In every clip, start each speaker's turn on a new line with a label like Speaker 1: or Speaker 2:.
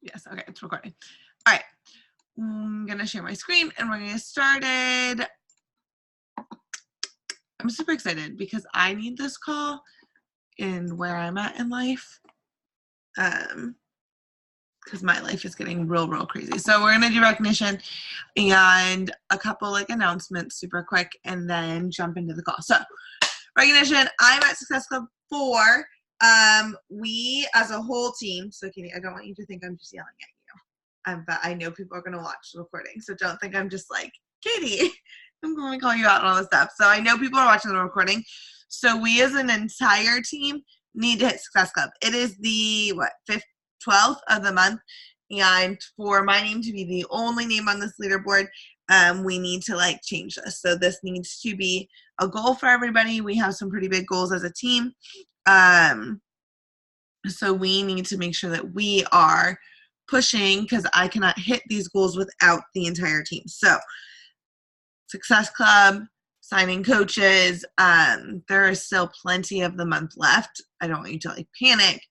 Speaker 1: Yes, okay, it's recording. All right, I'm gonna share my screen and we're gonna get started. I'm super excited because I need this call in where I'm at in life. Because my life is getting real crazy. So we're gonna do recognition and a couple like announcements super quick and then jump into the call. So recognition, I'm at Success Club 4. We as a whole team, so Katie, I don't want you to think I'm just yelling at you. But I know people are gonna watch the recording, so don't think I'm just like, Katie, I'm going to call you out and all this stuff. So I know people are watching the recording. So we as an entire team need to hit Success Club. It is the 12th of the month, and for my name to be the only name on this leaderboard, we need to like change this. So this needs to be a goal for everybody. We have some pretty big goals as a team. So we need to make sure that we are pushing, because I cannot hit these goals without the entire team. So Success Club, signing coaches, there is still plenty of the month left. I don't want you to like panic,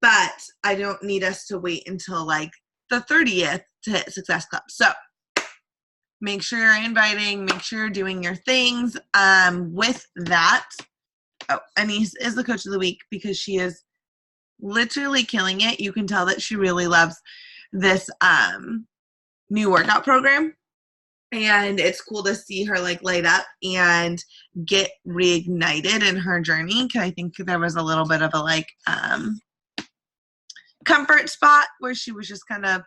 Speaker 1: but I don't need us to wait until like the 30th to hit Success Club. So make sure you're inviting, make sure you're doing your things. With that, Anise is the coach of the week because she is literally killing it. You can tell that she really loves this new workout program. And it's cool to see her like light up and get reignited in her journey. Cause I think there was a little bit of a like comfort spot where she was just kind of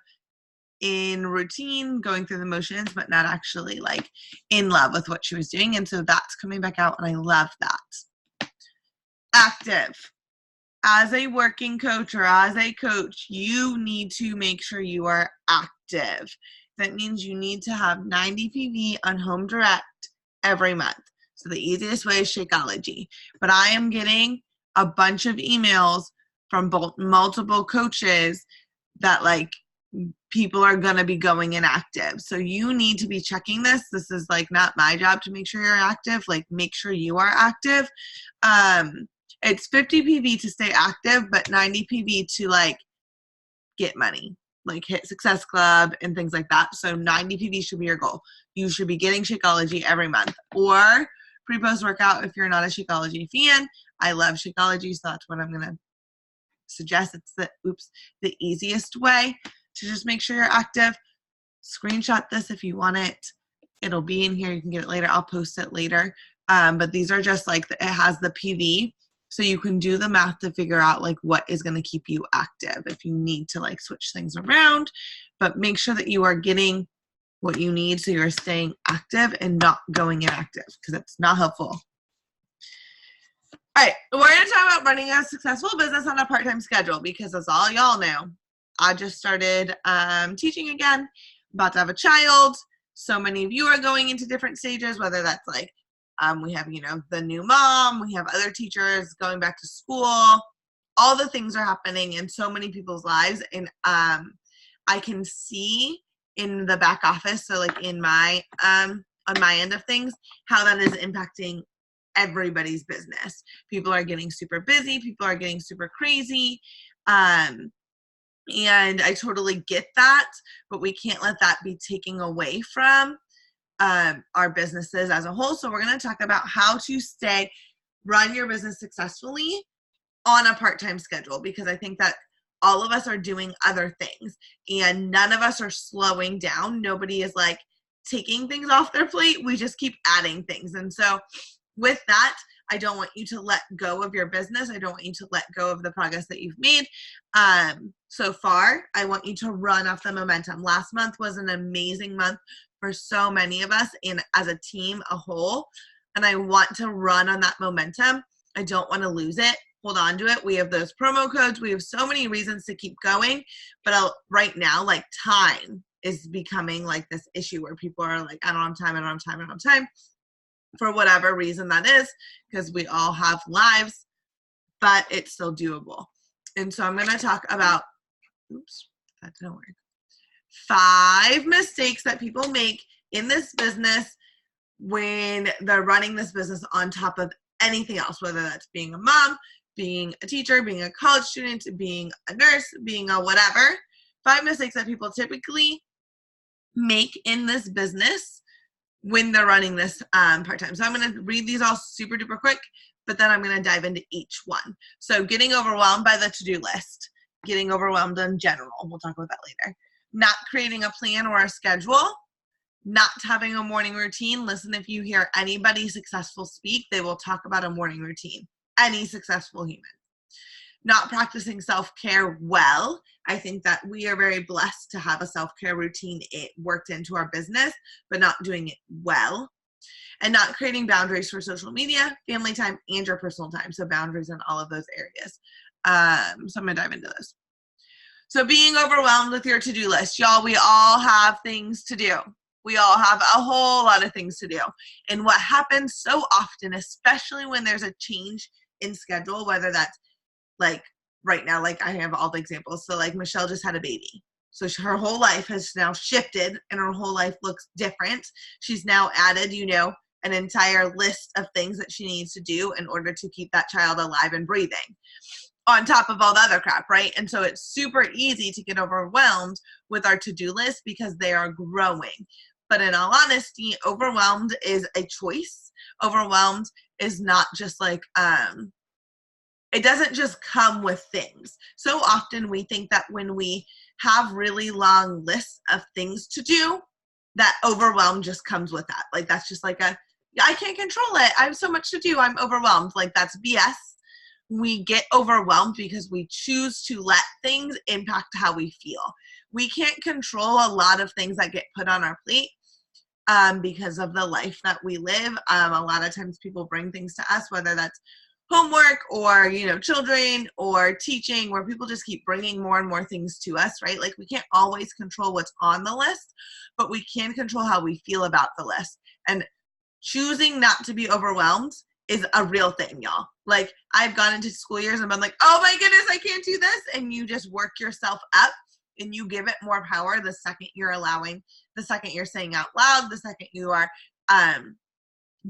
Speaker 1: in routine, going through the motions, but not actually like in love with what she was doing. And so that's coming back out, and I love that. Active. As a working coach or as a coach, you need to make sure you are active. That means you need to have 90 PV on Home Direct every month. So the easiest way is Shakeology. But I am getting a bunch of emails from multiple coaches that like people are going to be going inactive. So you need to be checking this. This is like not my job to make sure you're active. Like make sure you are active. It's 50 PV to stay active, but 90 PV to like get money, like hit Success Club and things like that. So 90 PV should be your goal. You should be getting Shakeology every month, or pre-post workout if you're not a Shakeology fan. I love Shakeology, so that's what I'm gonna suggest. It's the easiest way to just make sure you're active. Screenshot this if you want it. It'll be in here. You can get it later. I'll post it later. But these are just like it has the PV. So you can do the math to figure out like what is going to keep you active if you need to like switch things around, but make sure that you are getting what you need so you're staying active and not going inactive, because it's not helpful. All right, we're going to talk about running a successful business on a part-time schedule, because as all y'all know, I just started teaching again. I'm about to have a child. So many of you are going into different stages, whether that's like we have, the new mom, we have other teachers going back to school. All the things are happening in so many people's lives. And I can see in the back office, so like in my, on my end of things, how that is impacting everybody's business. People are getting super busy. People are getting super crazy. And I totally get that, but we can't let that be taking away from our businesses as a whole. So we're going to talk about how to run your business successfully on a part-time schedule, because I think that all of us are doing other things and none of us are slowing down. Nobody is like taking things off their plate. We just keep adding things. And so with that, I don't want you to let go of your business. I don't want you to let go of the progress that you've made so far. I want you to run off the momentum. Last month was an amazing month for so many of us and as a team, a whole. And I want to run on that momentum. I don't want to lose it. Hold on to it. We have those promo codes. We have so many reasons to keep going. But right now, like time is becoming like this issue where people are like, I don't have time, I don't have time, I don't have time. For whatever reason that is, because we all have lives, but it's still doable. And so I'm going to talk about, oops, that didn't work. 5 mistakes that people make in this business when they're running this business on top of anything else, whether that's being a mom, being a teacher, being a college student, being a nurse, being a whatever. 5 mistakes that people typically make in this business when they're running this part-time. So I'm going to read these all super duper quick, but then I'm going to dive into each one. So getting overwhelmed by the to-do list, getting overwhelmed in general. We'll talk about that later. Not creating a plan or a schedule, not having a morning routine. Listen, if you hear anybody successful speak, they will talk about a morning routine. Any successful human. Not practicing self-care well. I think that we are very blessed to have a self-care routine worked into our business, but not doing it well. And not creating boundaries for social media, family time, and your personal time. So boundaries in all of those areas. So I'm going to dive into this. So being overwhelmed with your to-do list. Y'all, we all have things to do. We all have a whole lot of things to do. And what happens so often, especially when there's a change in schedule, whether that's like right now, like I have all the examples. So like Michelle just had a baby. So her whole life has now shifted and her whole life looks different. She's now added, an entire list of things that she needs to do in order to keep that child alive and breathing on top of all the other crap, right? And so it's super easy to get overwhelmed with our to-do list because they are growing. But in all honesty, overwhelmed is a choice. Overwhelmed is not just like, it doesn't just come with things. So often we think that when we have really long lists of things to do, that overwhelm just comes with that. Like that's just like I can't control it. I have so much to do. I'm overwhelmed. Like that's BS. We get overwhelmed because we choose to let things impact how we feel. We can't control a lot of things that get put on our plate because of the life that we live. A lot of times people bring things to us, whether that's homework or, children or teaching, where people just keep bringing more and more things to us, right? Like we can't always control what's on the list, but we can control how we feel about the list. And choosing not to be overwhelmed is a real thing, y'all. Like I've gone into school years and been like, oh my goodness, I can't do this. And you just work yourself up and you give it more power the second you're allowing, the second you're saying out loud, the second you are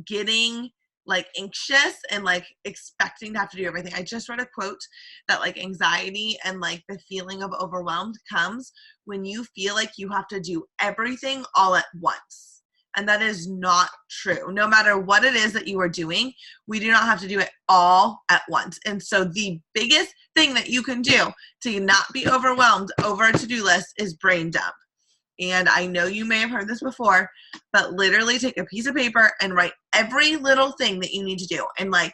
Speaker 1: getting like anxious and like expecting to have to do everything. I just read a quote that like anxiety and like the feeling of overwhelmed comes when you feel like you have to do everything all at once. And that is not true. No matter what it is that you are doing, we do not have to do it all at once. And so the biggest thing that you can do to not be overwhelmed over a to-do list is brain dump. And I know you may have heard this before, but literally take a piece of paper and write every little thing that you need to do. And like,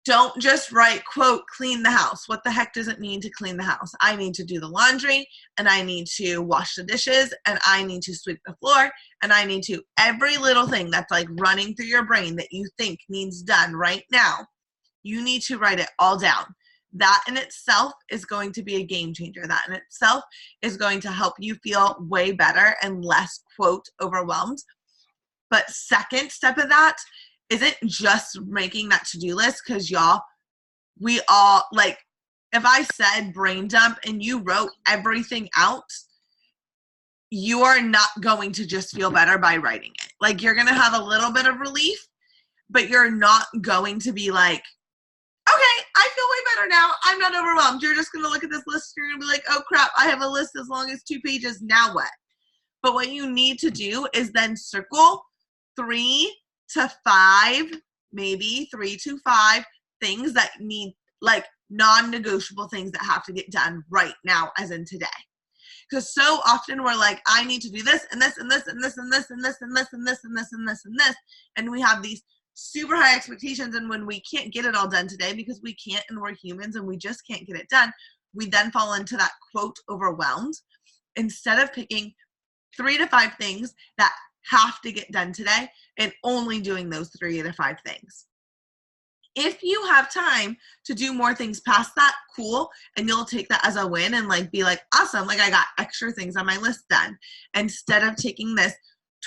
Speaker 1: don't just write, quote, clean the house. What the heck does it mean to clean the house? I need to do the laundry, and I need to wash the dishes, and I need to sweep the floor, and I need to, every little thing that's like running through your brain that you think needs done right now, you need to write it all down. That in itself is going to be a game changer. That in itself is going to help you feel way better and less, quote, overwhelmed. But second step of that isn't just making that to-do list, because y'all, we all, like, if I said brain dump and you wrote everything out, you are not going to just feel better by writing it. Like, you're going to have a little bit of relief, but you're not going to be like, okay, I feel way better now. I'm not overwhelmed. You're just going to look at this list. You're going to be like, oh crap, I have a list as long as 2 pages. Now what? But what you need to do is then circle 3 to 5, maybe 3 to 5 things that need, like, non-negotiable things that have to get done right now, as in today. Because so often we're like, I need to do this and this and this and this and this and this and this and this and this and this and this, and we have these super high expectations, and when we can't get it all done today because we can't, and we're humans and we just can't get it done, we then fall into that, quote, overwhelmed, instead of picking 3 to 5 things that have to get done today and only doing those 3 to 5 things. If you have time to do more things past that, cool, and you'll take that as a win and like be like, awesome, like I got extra things on my list done, instead of taking this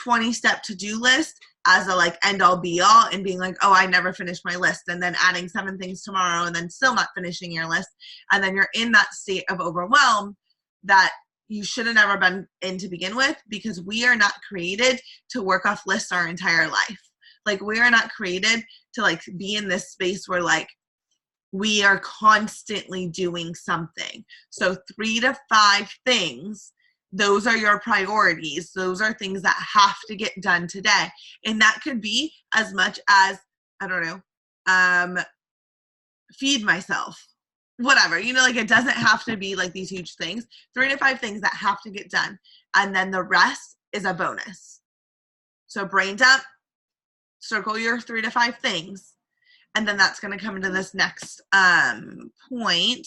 Speaker 1: 20-step to-do list as a like end all be all and being like, oh, I never finished my list, and then adding 7 things tomorrow and then still not finishing your list, and then you're in that state of overwhelm that you should have never been in to begin with, because we are not created to work off lists our entire life. Like, we are not created to like be in this space where like we are constantly doing something. So 3 to 5 things, those are your priorities. Those are things that have to get done today. And that could be as much as, I don't know, feed myself, whatever, like it doesn't have to be like these huge things. 3 to 5 things that have to get done. And then the rest is a bonus. So brain dump, circle your 3 to 5 things. And then that's going to come into this next point,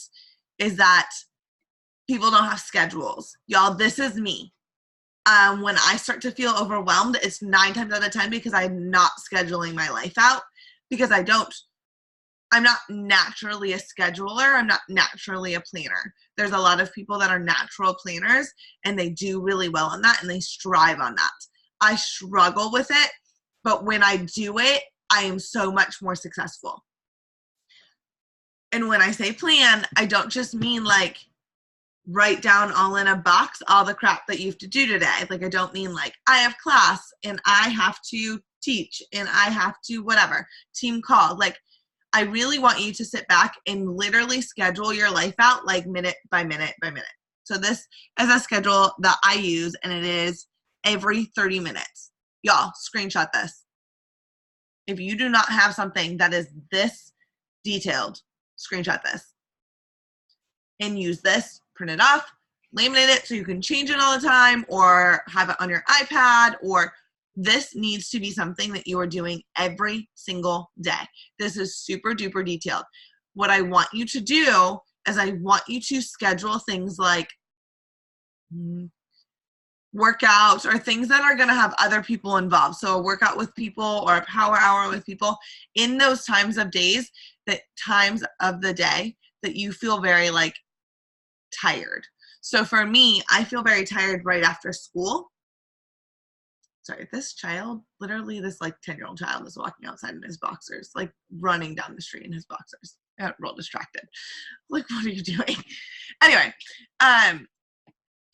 Speaker 1: is that people don't have schedules. Y'all, this is me. When I start to feel overwhelmed, it's 9 times out of 10 because I'm not scheduling my life out, because I'm not naturally a scheduler. I'm not naturally a planner. There's a lot of people that are natural planners and they do really well on that and they strive on that. I struggle with it, but when I do it, I am so much more successful. And when I say plan, I don't just mean like write down all in a box all the crap that you have to do today. Like I don't mean like I have class and I have to teach and I have to whatever, team call. Like I really want you to sit back and literally schedule your life out like minute by minute by minute. So this is a schedule that I use and it is every 30 minutes. Y'all, screenshot this. If you do not have something that is this detailed, screenshot this and use this, print it off, laminate it so you can change it all the time or have it on your iPad, or this needs to be something that you are doing every single day. This is super duper detailed. What I want you to do is I want you to schedule things like workouts or things that are going to have other people involved. So a workout with people or a power hour with people in those times of days, that times of the day that you feel very like tired. So for me, I feel very tired right after school. Sorry, this child, literally this like 10-year-old child is walking outside in his boxers, like running down the street in his boxers. I got real distracted. Like, what are you doing? Anyway,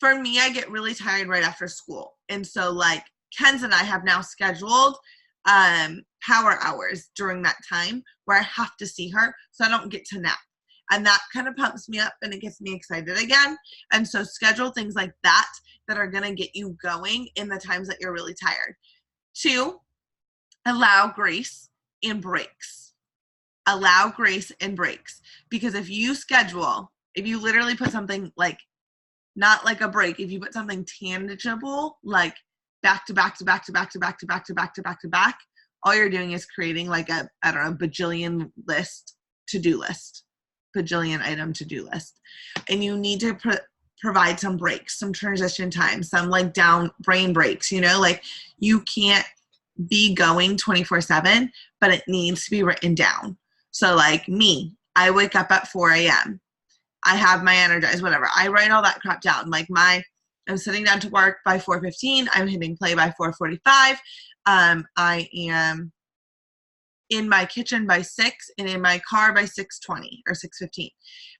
Speaker 1: for me, I get really tired right after school. And so like Kenz and I have now scheduled power hours during that time where I have to see her so I don't get to nap. And that kind of pumps me up and it gets me excited again. And so schedule things like that that are going to get you going in the times that you're really tired. 2, allow grace and breaks. Allow grace and breaks. Because if you literally put something like, not like a break, if you put something tangible, like back to back to back to back to back to back to back to back to back, all you're doing is creating like a, I don't know, bajillion list, to-do list. Bajillion item to-do list. And you need to provide some breaks, some transition time, some like down brain breaks, like you can't be going 24/7, but it needs to be written down. So like me, I wake up at 4 a.m. I have my Energize, whatever. I write all that crap down. Like I'm sitting down to work by 4:15. I'm hitting play by 4:45. I am in my kitchen by 6 and in my car by 6:20 or 6:15.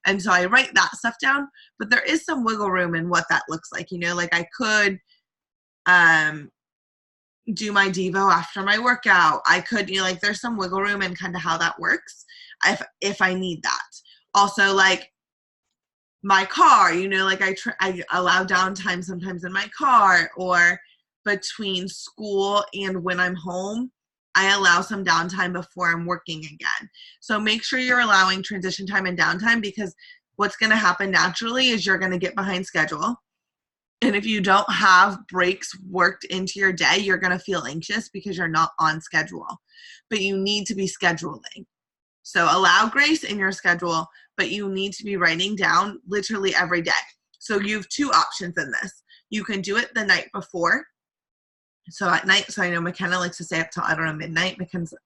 Speaker 1: And so I write that stuff down, but there is some wiggle room in what that looks like. Like I could do my Devo after my workout. I could, like there's some wiggle room in kind of how that works if I need that. Also like my car, like I allow downtime sometimes in my car, or between school and when I'm home, I allow some downtime before I'm working again. So make sure you're allowing transition time and downtime, because what's going to happen naturally is you're going to get behind schedule. And if you don't have breaks worked into your day, you're going to feel anxious because you're not on schedule. But you need to be scheduling. So allow grace in your schedule, but you need to be writing down literally every day. So you have 2 options in this. You can do it the night before. So at night, so I know McKenna likes to stay up till, I don't know, midnight.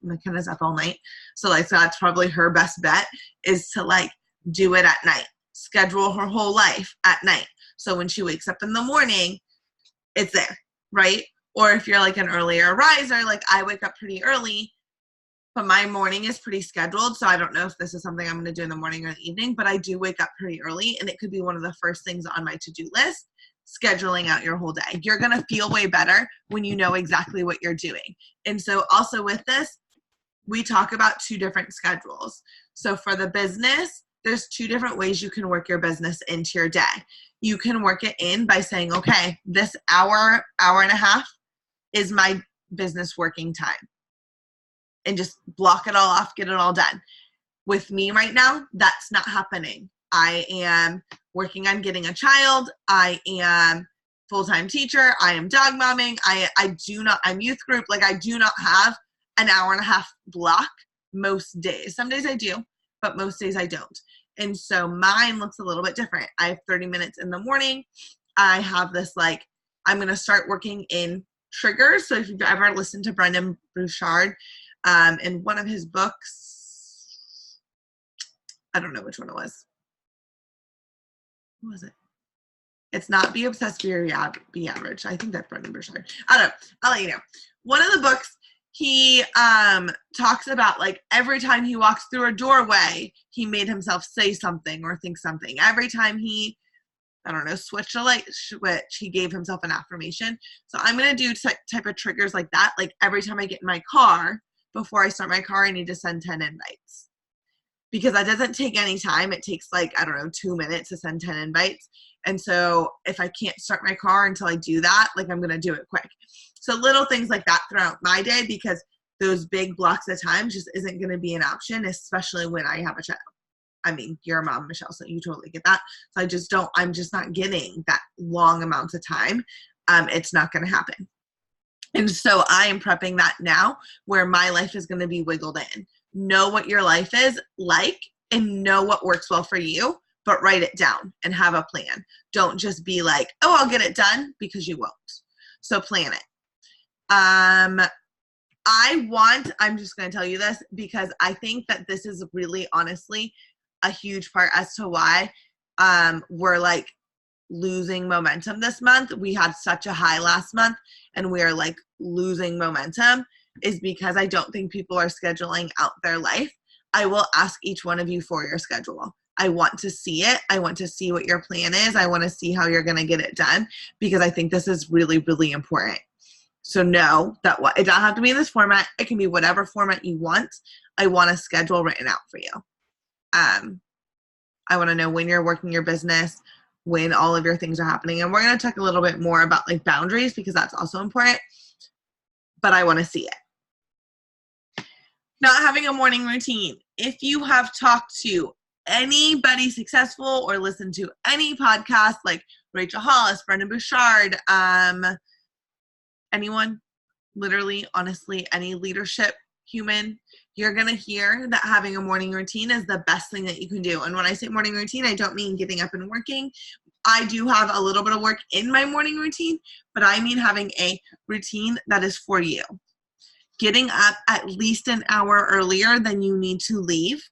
Speaker 1: McKenna's up all night. So like, so that's probably her best bet, is to like do it at night. Schedule her whole life at night. So when she wakes up in the morning, it's there, right? Or if you're like an earlier riser, like I wake up pretty early, but my morning is pretty scheduled. So I don't know if this is something I'm going to do in the morning or the evening, but I do wake up pretty early, and it could be one of the first things on my to-do list. Scheduling out your whole day. You're going to feel way better when you know exactly what you're doing. And so also with this, we talk about 2 different schedules. So for the business, there's 2 different ways you can work your business into your day. You can work it in by saying, okay, this hour and a half is my business working time. And just block it all off, get it all done. With me right now, that's not happening. I am working on getting a child. I am full-time teacher. I am dog momming. I'm youth group. Like, I do not have an hour and a half block most days. Some days I do, but most days I don't. And so mine looks a little bit different. I have 30 minutes in the morning. I have this, like, I'm going to start working in triggers. So if you've ever listened to Brendon Burchard, in one of his books, I don't know which one it was. What was it? It's not Be Obsessed, Be Average. I think that's Brendon Burchard. I don't know. I'll let you know. One of the books, he talks about, like, every time he walks through a doorway, he made himself say something or think something. Every time he, I don't know, switched a light switch, he gave himself an affirmation. So I'm going to do type of triggers like that. Like, every time I get in my car, before I start my car, I need to send 10 invites. Because that doesn't take any time. It takes, like, I don't know, 2 minutes to send 10 invites. And so if I can't start my car until I do that, like, I'm going to do it quick. So little things like that throughout my day, because those big blocks of time just isn't going to be an option, especially when I have a child. I mean, you're a mom, Michelle, so you totally get that. So I'm just not getting that long amounts of time. It's not going to happen. And so I am prepping that now, where my life is going to be wiggled in. Know what your life is like and know what works well for you, but write it down and have a plan. Don't just be like, oh, I'll get it done, because you won't. So plan it. I'm just going to tell you this because I think that this is really honestly a huge part as to why we're, like, losing momentum this month. We had such a high last month and we're, like, losing momentum, is because I don't think people are scheduling out their life. I will ask each one of you for your schedule. I want to see it. I want to see what your plan is. I want to see how you're going to get it done, because I think this is really, really important. So know that it doesn't have to be in this format. It can be whatever format you want. I want a schedule written out for you. I want to know when you're working your business, when all of your things are happening. And we're going to talk a little bit more about, like, boundaries, because that's also important. But I want to see it. Not having a morning routine. If you have talked to anybody successful or listened to any podcast like Rachel Hollis, Brendon Burchard, anyone, literally, honestly, any leadership human, you're going to hear that having a morning routine is the best thing that you can do. And when I say morning routine, I don't mean getting up and working. I do have a little bit of work in my morning routine, but I mean having a routine that is for you. Getting up at least an hour earlier than you need to leave,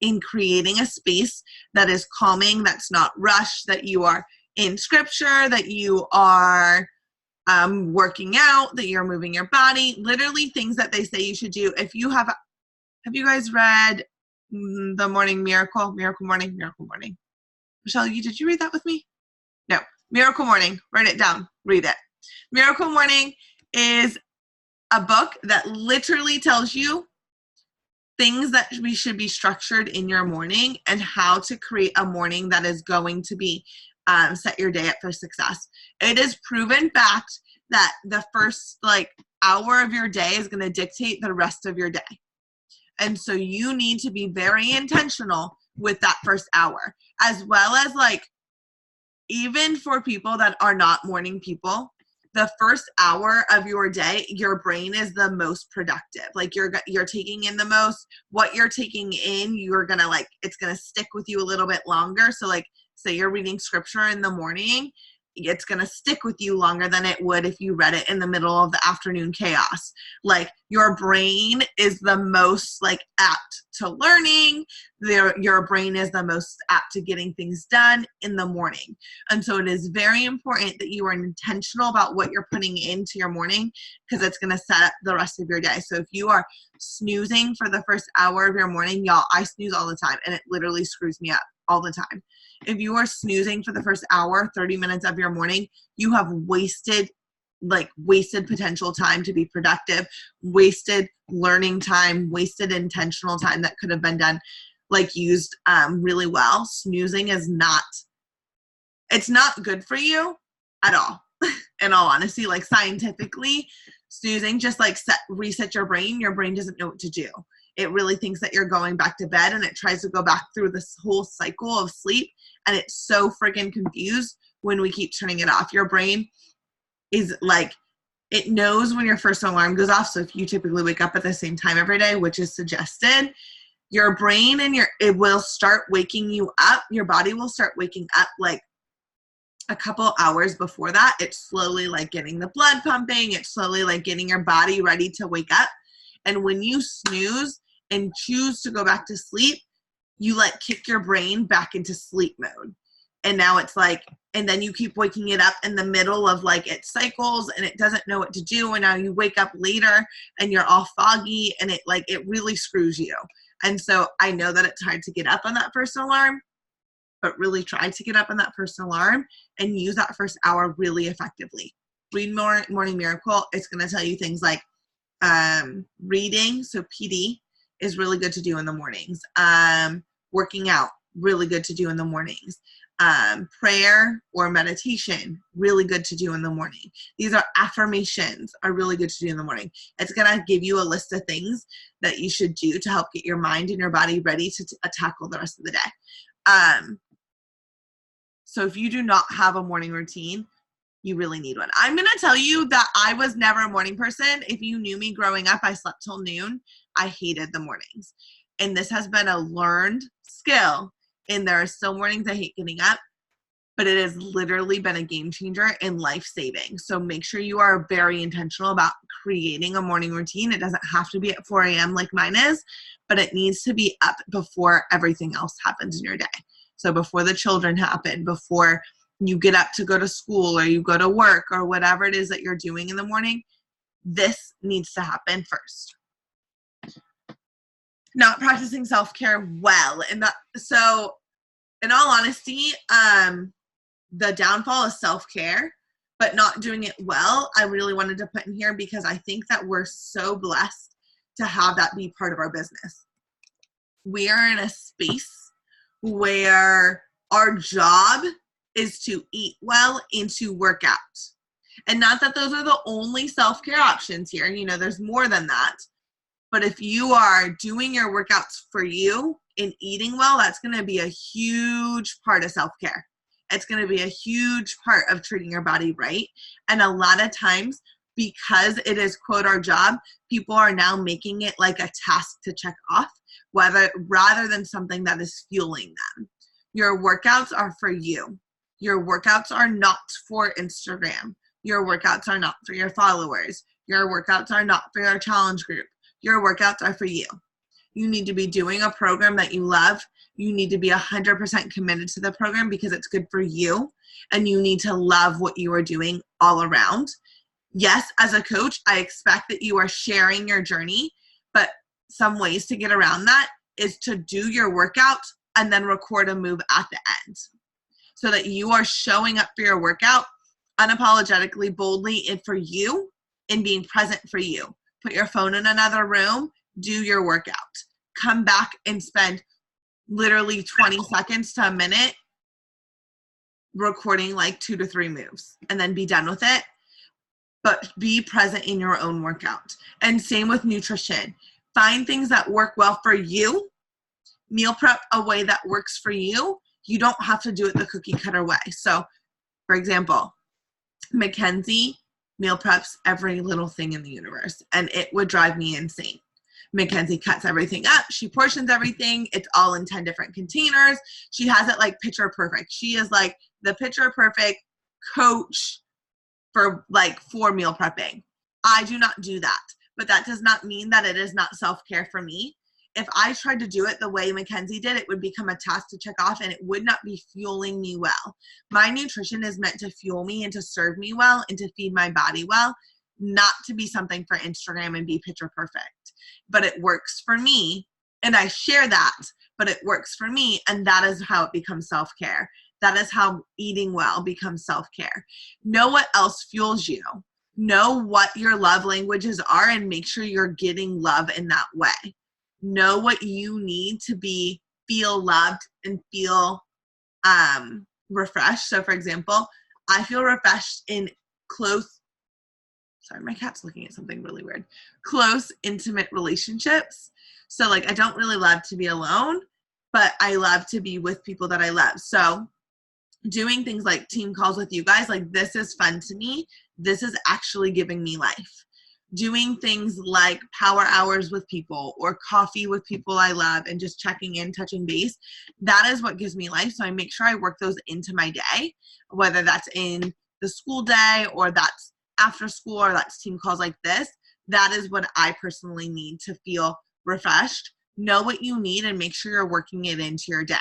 Speaker 1: in creating a space that is calming, that's not rushed, that you are in scripture, that you are working out, that you're moving your body, literally things that they say you should do. If you have you guys read The Morning Miracle Morning? Michelle, did you read that with me? No. Miracle Morning. Write it down. Read it. Miracle Morning is a book that literally tells you things that should be structured in your morning and how to create a morning that is going to be set your day up for success. It is proven fact that the first, like, hour of your day is going to dictate the rest of your day. And so you need to be very intentional with that first hour, as well as, like, even for people that are not morning people, the first hour of your day, your brain is the most productive. Like, you're taking in the most. What you're taking in, you're gonna, like, it's gonna stick with you a little bit longer. So, like, say you're reading scripture in the morning, it's going to stick with you longer than it would if you read it in the middle of the afternoon chaos. Like, your brain is the most, like, apt to learning. Your brain is the most apt to getting things done in the morning. And so it is very important that you are intentional about what you're putting into your morning, because it's going to set up the rest of your day. So if you are snoozing for the first hour of your morning, y'all, I snooze all the time and it literally screws me up all the time. If you are snoozing for the first hour, 30 minutes of your morning, you have wasted like wasted potential time to be productive, wasted learning time, wasted intentional time that could have been done, like used really well. Snoozing is not, it's not good for you at all. In all honesty, like scientifically, snoozing just like reset your brain. Your brain doesn't know what to do. It really thinks that you're going back to bed, and it tries to go back through this whole cycle of sleep, and it's so freaking confused when we keep turning it off. Your brain is like, it knows when your first alarm goes off. So if you typically wake up at the same time every day, which is suggested, your brain and it will start waking you up. Your body will start waking up like a couple hours before that. It's slowly like getting the blood pumping. It's slowly like getting your body ready to wake up. And when you snooze and choose to go back to sleep, you like kick your brain back into sleep mode. And now it's like, and then you keep waking it up in the middle of like it cycles and it doesn't know what to do. And now you wake up later and you're all foggy, and it really screws you. And so I know that it's hard to get up on that first alarm, but really try to get up on that first alarm and use that first hour really effectively. Read Morning Miracle. It's going to tell you things like reading. So PD is really good to do in the mornings. Working out, really good to do in the mornings. Prayer or meditation, really good to do in the morning. These are affirmations, are really good to do in the morning. It's going to give you a list of things that you should do to help get your mind and your body ready to tackle the rest of the day. So if you do not have a morning routine, you really need one. I'm going to tell you that I was never a morning person. If you knew me growing up, I slept till noon. I hated the mornings. And this has been a learned skill. And there are still mornings I hate getting up, but it has literally been a game changer and life-saving. So make sure you are very intentional about creating a morning routine. It doesn't have to be at 4 a.m. like mine is, but it needs to be up before everything else happens in your day. So before the children happen, before you get up to go to school or you go to work or whatever it is that you're doing in the morning, this needs to happen first. Not practicing self-care well. And so in all honesty, the downfall is self-care, but not doing it well, I really wanted to put in here because I think that we're so blessed to have that be part of our business. We are in a space where our job is to eat well and to work out. And not that those are the only self-care options here. You know, there's more than that. But if you are doing your workouts for you and eating well, that's going to be a huge part of self-care. It's going to be a huge part of treating your body right. And a lot of times, because it is, quote, our job, people are now making it like a task to check off, rather than something that is fueling them. Your workouts are for you. Your workouts are not for Instagram. Your workouts are not for your followers. Your workouts are not for your challenge group. Your workouts are for you. You need to be doing a program that you love. You need to be 100% committed to the program because it's good for you, and you need to love what you are doing all around. Yes, as a coach, I expect that you are sharing your journey, but some ways to get around that is to do your workout and then record a move at the end so that you are showing up for your workout unapologetically, boldly, and for you, and being present for you. Put your phone in another room, do your workout. Come back and spend literally 20 seconds to a minute recording like 2 to 3 moves and then be done with it. But be present in your own workout. And same with nutrition. Find things that work well for you. Meal prep a way that works for you. You don't have to do it the cookie cutter way. So, for example, Mackenzie meal preps every little thing in the universe, and it would drive me insane. Mackenzie cuts everything up. She portions everything. It's all in 10 different containers. She has it like picture perfect. She is like the picture perfect coach for meal prepping. I do not do that, but that does not mean that it is not self-care for me. If I tried to do it the way Mackenzie did, it would become a task to check off, and it would not be fueling me well. My nutrition is meant to fuel me and to serve me well and to feed my body well, not to be something for Instagram and be picture perfect. But it works for me, and I share that, but it works for me, and that is how it becomes self-care. That is how eating well becomes self-care. Know what else fuels you. Know what your love languages are and make sure you're getting love in that way. Know what you need to feel loved and feel refreshed. So for example, I feel refreshed in close, sorry, my cat's looking at something really weird, close, intimate relationships. So like, I don't really love to be alone, but I love to be with people that I love. So doing things like team calls with you guys, like this is fun to me. This is actually giving me life. Doing things like power hours with people or coffee with people I love and just checking in, touching base, that is what gives me life. So I make sure I work those into my day, whether that's in the school day or that's after school or that's team calls like this. That is what I personally need to feel refreshed. Know what you need and make sure you're working it into your day.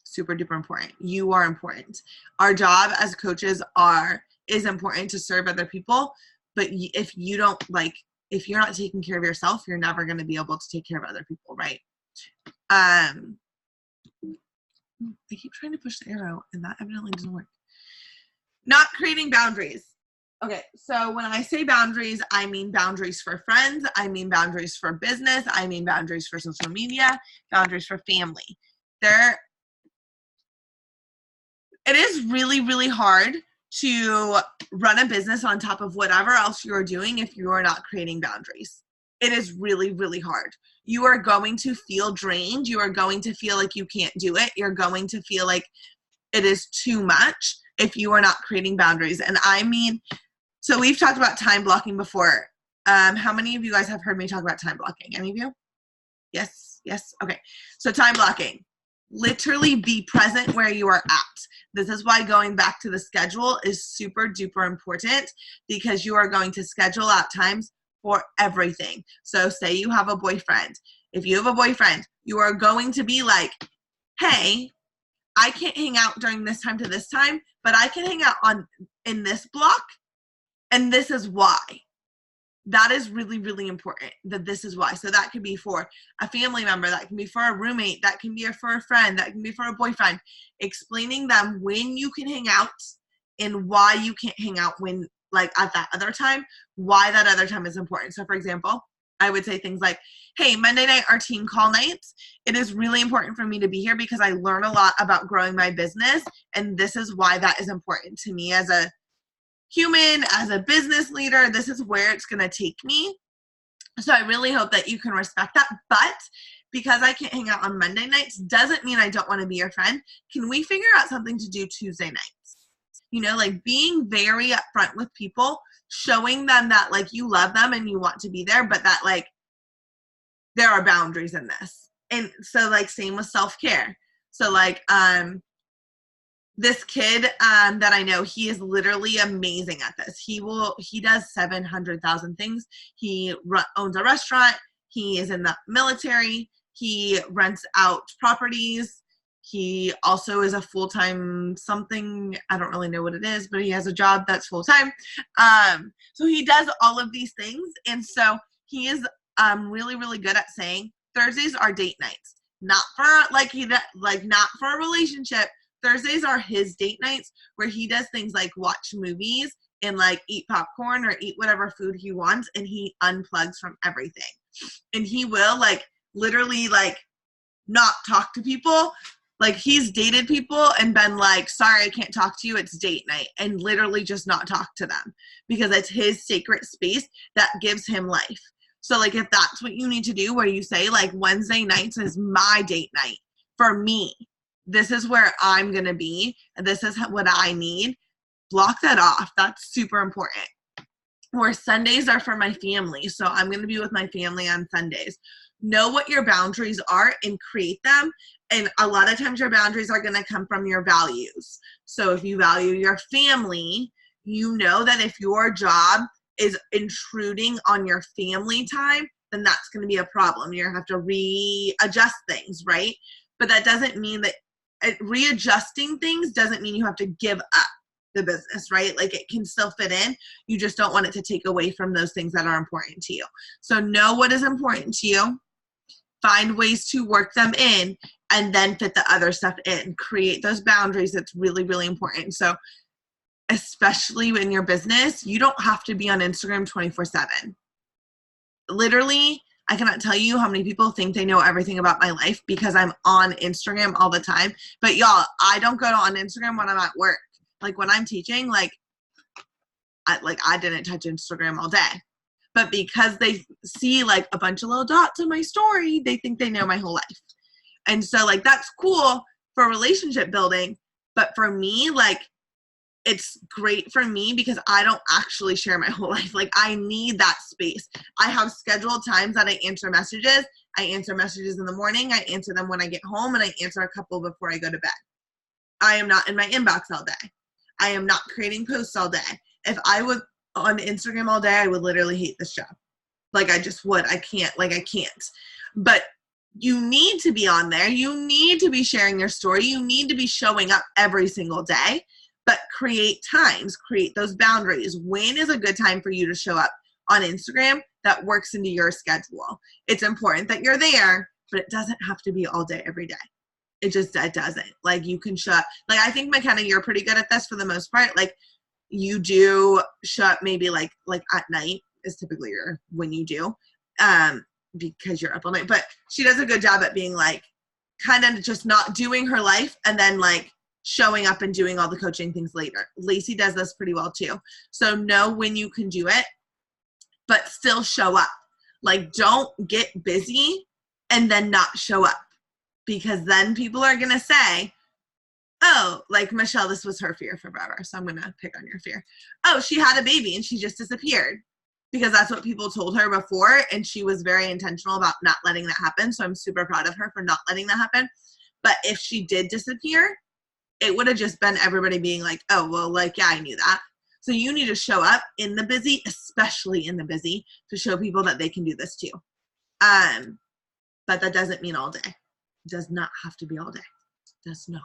Speaker 1: Super duper important. You are important. Our job as coaches is important to serve other people, but if you don't if you're not taking care of yourself, you're never going to be able to take care of other people, right? I keep trying to push the arrow and that evidently doesn't work. Not creating boundaries. Okay, so when I say boundaries, I mean boundaries for friends, I mean boundaries for business, I mean boundaries for social media, boundaries for family. It is really, really hard to run a business on top of whatever else you're doing if you are not creating boundaries. It is really, really hard. You are going to feel drained. You are going to feel like you can't do it. You're going to feel like it is too much if you are not creating boundaries. And I mean, so we've talked about time blocking before. How many of you guys have heard me talk about time blocking? Any of you? Yes, yes. Okay. So time blocking. Literally be present where you are at. This is why going back to the schedule is super duper important, because you are going to schedule out times for everything. So say you have a boyfriend. If you have a boyfriend, you are going to be like, hey, I can't hang out during this time to this time, but I can hang out in this block, and this is why. That is really, really important, that this is why. So that could be for a family member, that can be for a roommate, that can be for a friend, that can be for a boyfriend. Explaining them when you can hang out and why you can't hang out when, like, at that other time, why that other time is important. So for example, I would say things like, hey, Monday night are team call nights. It is really important for me to be here because I learn a lot about growing my business, and this is why that is important to me as a human, as a business leader. This is where it's going to take me. So I really hope that you can respect that. But because I can't hang out on Monday nights doesn't mean I don't want to be your friend. Can we figure out something to do Tuesday nights? You know, like being very upfront with people, showing them that like you love them and you want to be there, but that like there are boundaries in this. And so like same with self-care. So like this kid that I know, he is literally amazing at this. He does 700,000 things. He owns a restaurant. He is in the military. He rents out properties. He also is a full-time something. I don't really know what it is, but he has a job that's full-time. So he does all of these things. And so he is really, really good at saying Thursdays are date nights. Not for not for a relationship. Thursdays are his date nights where he does things like watch movies and like eat popcorn or eat whatever food he wants, and he unplugs from everything. And he will like literally like not talk to people. Like he's dated people and been like, sorry, I can't talk to you, it's date night, and literally just not talk to them because it's his sacred space that gives him life. So like if that's what you need to do, where you say like Wednesday nights is my date night for me, this is where I'm going to be, and this is what I need, block that off. That's super important. Or Sundays are for my family, so I'm going to be with my family on Sundays. Know what your boundaries are and create them. And a lot of times your boundaries are going to come from your values. So if you value your family, you know that if your job is intruding on your family time, then that's going to be a problem. You're going to have to readjust things, right? But that doesn't mean that readjusting things doesn't mean you have to give up the business, right? Like it can still fit in. You just don't want it to take away from those things that are important to you. So know what is important to you, find ways to work them in, and then fit the other stuff in. Create those boundaries. It's really, really important. So especially in your business, you don't have to be on Instagram 24/7. Literally, I cannot tell you how many people think they know everything about my life because I'm on Instagram all the time. But y'all, I don't go on Instagram when I'm at work. Like when I'm teaching, I didn't touch Instagram all day. But because they see like a bunch of little dots in my story, they think they know my whole life. And so like that's cool for relationship building. But for me, like it's great for me because I don't actually share my whole life. Like I need that space. I have scheduled times that I answer messages. I answer messages in the morning. I answer them when I get home, and I answer a couple before I go to bed. I am not in my inbox all day. I am not creating posts all day. If I was on Instagram all day, I would literally hate this job. Like I just would. I can't. But you need to be on there. You need to be sharing your story. You need to be showing up every single day. But create times, create those boundaries. When is a good time for you to show up on Instagram that works into your schedule? It's important that you're there, but it doesn't have to be all day, every day. It doesn't. Like you can show up. Like I think McKenna, you're pretty good at this for the most part. Like you do show up maybe like at night is typically when you do, because you're up all night. But she does a good job at being like kind of just not doing her life and then like showing up and doing all the coaching things later. Lacey does this pretty well too. So know when you can do it, but still show up. Like don't get busy and then not show up, because then people are going to say, oh, like Michelle, this was her fear forever. So I'm going to pick on your fear. Oh, she had a baby and she just disappeared, because that's what people told her before. And she was very intentional about not letting that happen. So I'm super proud of her for not letting that happen. But if she did disappear, it would have just been everybody being like, oh, well, like, yeah, I knew that. So you need to show up in the busy, especially in the busy, to show people that they can do this too. But that doesn't mean all day. It does not have to be all day. It does not.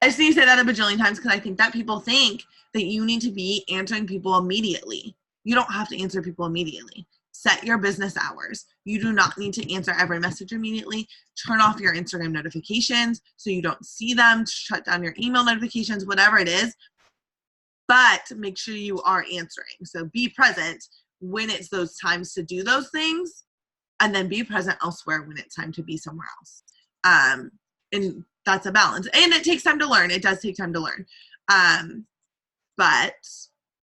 Speaker 1: I just need to say that a bajillion times because I think that people think that you need to be answering people immediately. You don't have to answer people immediately. Set your business hours. You do not need to answer every message immediately. Turn off your Instagram notifications so you don't see them. Shut down your email notifications, whatever it is. But make sure you are answering. So be present when it's those times to do those things, and then be present elsewhere when it's time to be somewhere else. And that's a balance. And it takes time to learn. It does take time to learn. But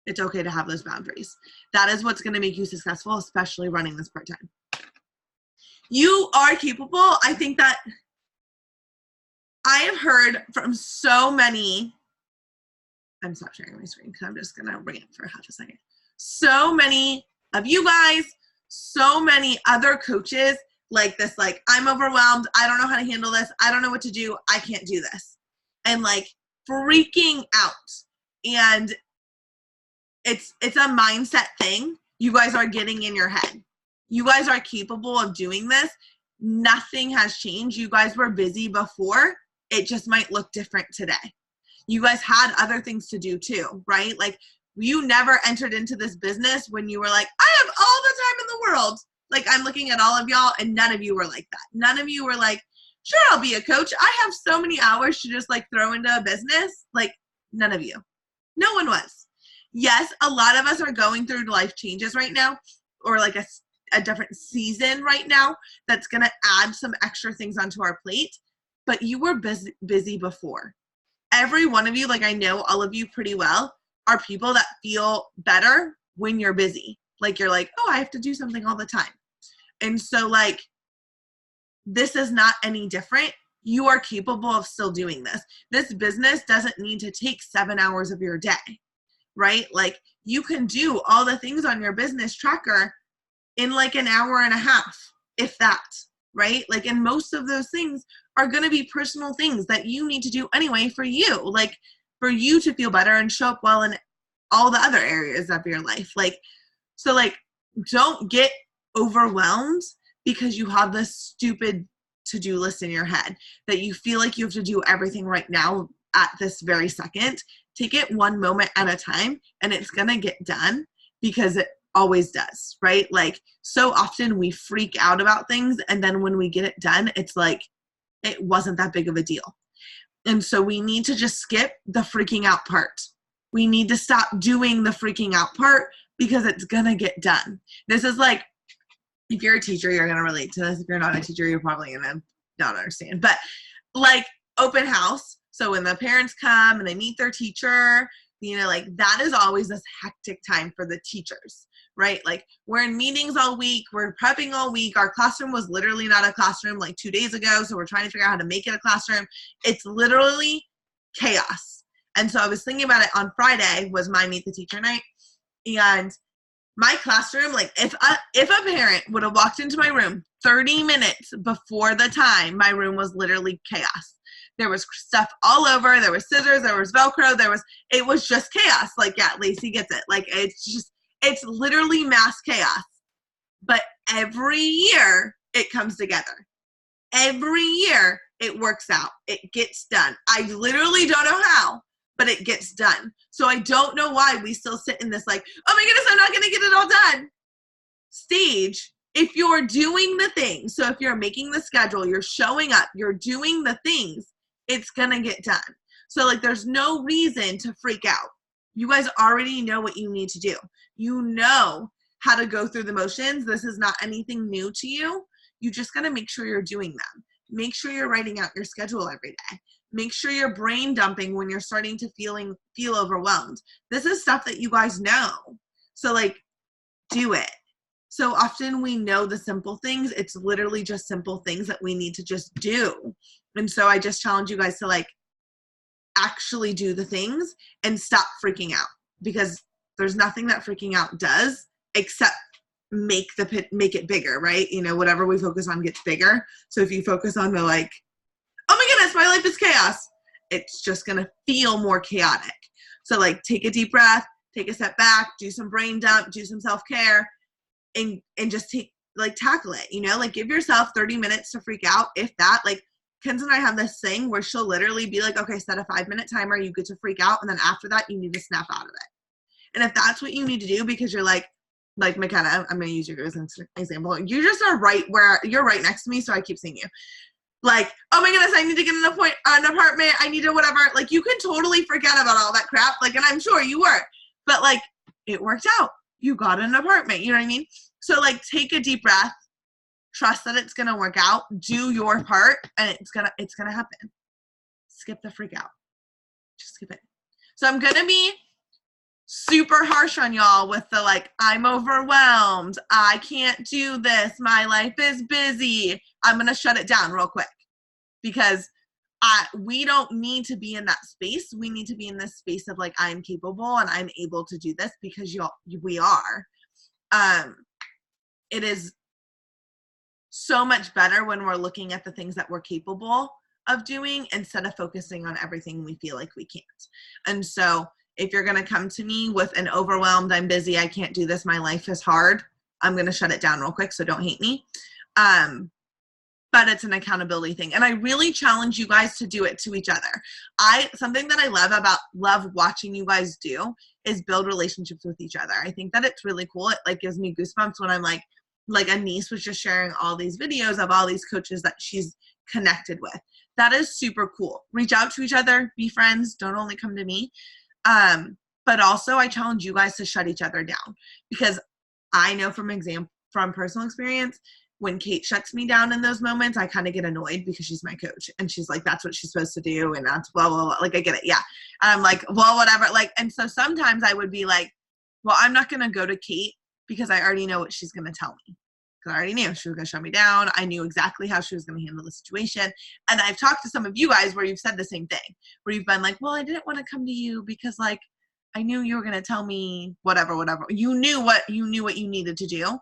Speaker 1: it's okay to have those boundaries. That is what's going to make you successful, especially running this part-time. You are capable. I think that I have heard from so many, I'm stop sharing my screen because I'm just going to rant for half a second. So many of you guys, so many other coaches like this, like, I'm overwhelmed. I don't know how to handle this. I don't know what to do. I can't do this. And like freaking out. And it's a mindset thing. You guys are getting in your head. You guys are capable of doing this. Nothing has changed. You guys were busy before. It just might look different today. You guys had other things to do too, right? Like you never entered into this business when you were like, I have all the time in the world. Like I'm looking at all of y'all and none of you were like that. None of you were like, sure, I'll be a coach. I have so many hours to just like throw into a business. Like none of you. No one was. Yes, a lot of us are going through life changes right now, or like a different season right now that's going to add some extra things onto our plate, but you were busy before. Every one of you, like I know all of you pretty well, are people that feel better when you're busy. Like you're like, oh, I have to do something all the time. And so like, this is not any different. You are capable of still doing this. This business doesn't need to take 7 hours of your day, right? Like you can do all the things on your business tracker in like an hour and a half, if that, right? Like, and most of those things are going to be personal things that you need to do anyway for you, like for you to feel better and show up well in all the other areas of your life. Like, so like, don't get overwhelmed because you have this stupid to-do list in your head that you feel like you have to do everything right now at this very second. Take it one moment at a time and it's going to get done because it always does, right? Like so often we freak out about things and then when we get it done, it's like, it wasn't that big of a deal. And so we need to just skip the freaking out part. We need to stop doing the freaking out part because it's going to get done. This is like, if you're a teacher, you're going to relate to this. If you're not a teacher, you're probably going to not understand. But like open house. So when the parents come and they meet their teacher, you know, like that is always this hectic time for the teachers, right? Like we're in meetings all week. We're prepping all week. Our classroom was literally not a classroom like 2 days ago. So we're trying to figure out how to make it a classroom. It's literally chaos. And so I was thinking about it on Friday was my meet the teacher night. And my classroom, like if a parent would have walked into my room 30 minutes before the time, my room was literally chaos. There was stuff all over. There was scissors. There was Velcro. It was just chaos. Like, yeah, Lacey gets it. Like, it's literally mass chaos. But every year it comes together. Every year it works out. It gets done. I literally don't know how, but it gets done. So I don't know why we still sit in this like, oh my goodness, I'm not going to get it all done stage. If you're doing the things, so if you're making the schedule, you're showing up, you're doing the things, it's going to get done. So like there's no reason to freak out. You guys already know what you need to do. You know how to go through the motions. This is not anything new to you. You just got to make sure you're doing them. Make sure you're writing out your schedule every day. Make sure you're brain dumping when you're starting to feel overwhelmed. This is stuff that you guys know. So like do it. So often we know the simple things. It's literally just simple things that we need to just do. And so I just challenge you guys to like actually do the things and stop freaking out, because there's nothing that freaking out does except make it bigger, right? You know, whatever we focus on gets bigger. So if you focus on the like, oh my goodness, my life is chaos, it's just going to feel more chaotic. So like take a deep breath, take a step back, do some brain dump, do some self-care, and just tackle it, you know, like give yourself 30 minutes to freak out. If that, like Kenz and I have this thing where she'll literally be like, okay, set a 5-minute timer, you get to freak out. And then after that, you need to snap out of it. And if that's what you need to do, because you're like McKenna, I'm going to use you as an example. You just are right where you're right next to me. So I keep seeing you like, oh my goodness, I need to get an apartment. I need to whatever. Like you can totally forget about all that crap. Like, and I'm sure you were, but like it worked out. You got an apartment. You know what I mean? So like take a deep breath, trust that it's going to work out, do your part, and it's going to happen. Skip the freak out. Just skip it. So I'm going to be super harsh on y'all with the like, I'm overwhelmed. I can't do this. My life is busy. I'm going to shut it down real quick because we don't need to be in that space. We need to be in this space of like, I'm capable and I'm able to do this, because we are. It is so much better when we're looking at the things that we're capable of doing instead of focusing on everything we feel like we can't. And so if you're going to come to me with an overwhelmed, I'm busy, I can't do this, my life is hard, I'm going to shut it down real quick. So don't hate me. But it's an accountability thing. And I really challenge you guys to do it to each other. Something that I love watching you guys do is build relationships with each other. I think that it's really cool. It like gives me goosebumps when I'm like a niece was just sharing all these videos of all these coaches that she's connected with. That is super cool. Reach out to each other, be friends. Don't only come to me. But also I challenge you guys to shut each other down, because I know from personal experience, when Kate shuts me down in those moments, I kind of get annoyed because she's my coach and she's like, that's what she's supposed to do. And that's blah, blah, blah. Like, I get it. Yeah. And I'm like, well, whatever. Like, and so sometimes I would be like, well, I'm not going to go to Kate because I already know what she's going to tell me. Because I already knew she was going to shut me down. I knew exactly how she was going to handle the situation. And I've talked to some of you guys where you've said the same thing, where you've been like, well, I didn't want to come to you because like, I knew you were going to tell me whatever. You knew what you needed to do.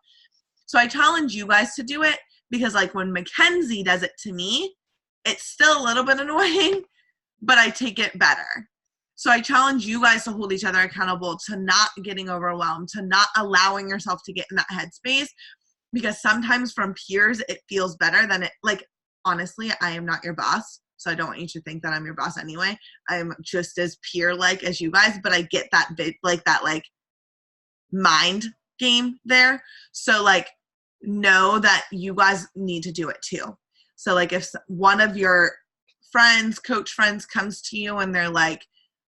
Speaker 1: So I challenge you guys to do it, because like when Mackenzie does it to me, it's still a little bit annoying, but I take it better. So I challenge you guys to hold each other accountable to not getting overwhelmed, to not allowing yourself to get in that headspace, because sometimes from peers, it feels better than it, like, honestly, I am not your boss. So I don't want you to think that I'm your boss anyway. I'm just as peer-like as you guys, but I get that bit, like that, like mind game there. So like, know that you guys need to do it too. So like if one of your friends, coach friends comes to you and they're like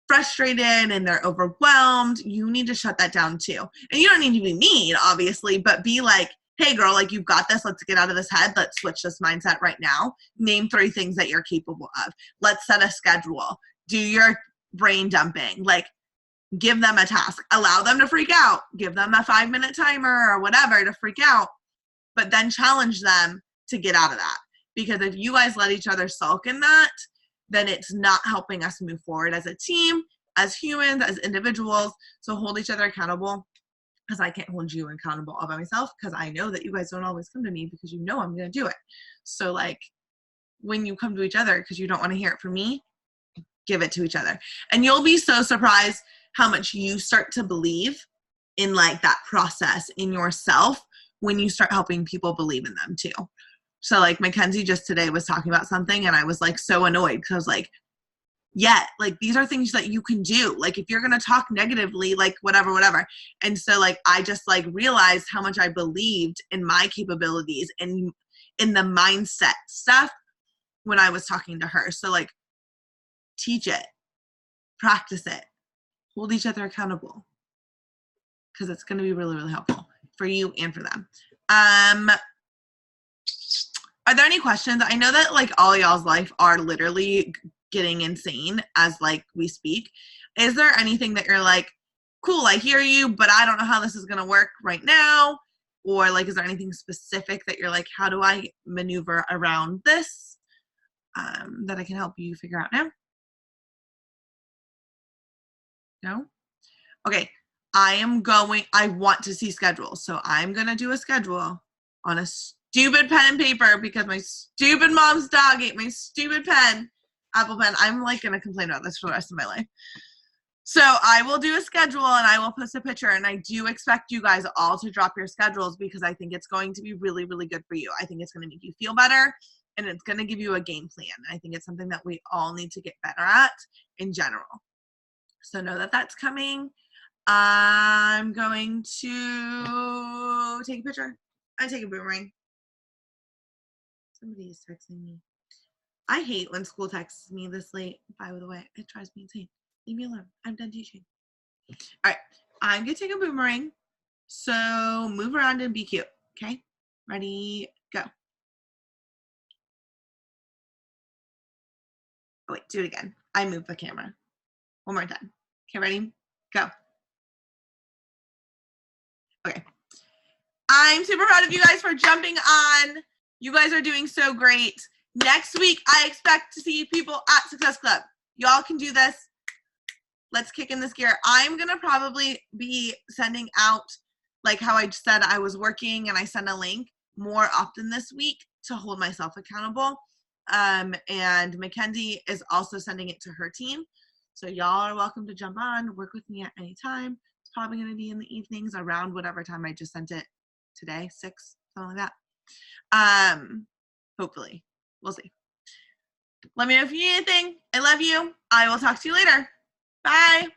Speaker 1: frustrated and they're overwhelmed, you need to shut that down too. And you don't need to be mean, obviously, but be like, hey girl, like you've got this. Let's get out of this head. Let's switch this mindset right now. Name 3 things that you're capable of. Let's set a schedule. Do your brain dumping. Like give them a task. Allow them to freak out. Give them a 5-minute timer or whatever to freak out. But then challenge them to get out of that. Because if you guys let each other sulk in that, then it's not helping us move forward as a team, as humans, as individuals. So hold each other accountable, because I can't hold you accountable all by myself, because I know that you guys don't always come to me because you know I'm going to do it. So like when you come to each other because you don't want to hear it from me, give it to each other. And you'll be so surprised how much you start to believe in like that process in yourself when you start helping people believe in them too. So like Mackenzie just today was talking about something and I was like so annoyed because I was like, yeah, like these are things that you can do. Like if you're going to talk negatively, like whatever. And so like I just like realized how much I believed in my capabilities and in the mindset stuff when I was talking to her. So like teach it, practice it, hold each other accountable, because it's going to be really, really helpful for you and for them. Are there any questions? I know that like all y'all's life are literally getting insane as like we speak. Is there anything that you're like, cool, I hear you, but I don't know how this is going to work right now? Or like, is there anything specific that you're like, how do I maneuver around this that I can help you figure out now? No? Okay. I want to see schedules. So I'm going to do a schedule on a stupid pen and paper because my stupid mom's dog ate my stupid pen, Apple Pen. I'm like going to complain about this for the rest of my life. So I will do a schedule and I will post a picture, and I do expect you guys all to drop your schedules because I think it's going to be really, really good for you. I think it's going to make you feel better and it's going to give you a game plan. I think it's something that we all need to get better at in general. So know that that's coming. I'm going to take a picture. I take a boomerang. Somebody is texting me. I hate when school texts me this late, by the way. It drives me insane. Leave me alone. I'm done teaching. All right. I'm going to take a boomerang. So move around and be cute. Okay? Ready? Go. Oh, wait. Do it again. I moved the camera. One more time. Okay, ready? Go. Okay. I'm super proud of you guys for jumping on. You guys are doing so great. Next week, I expect to see people at Success Club. Y'all can do this. Let's kick in this gear. I'm going to probably be sending out, like how I said I was working and I sent a link more often this week to hold myself accountable. And Mackenzie is also sending it to her team. So y'all are welcome to jump on, work with me at any time. It's probably going to be in the evenings around whatever time I just sent it today, 6, something like that. Hopefully. We'll see. Let me know if you need anything. I love you. I will talk to you later. Bye.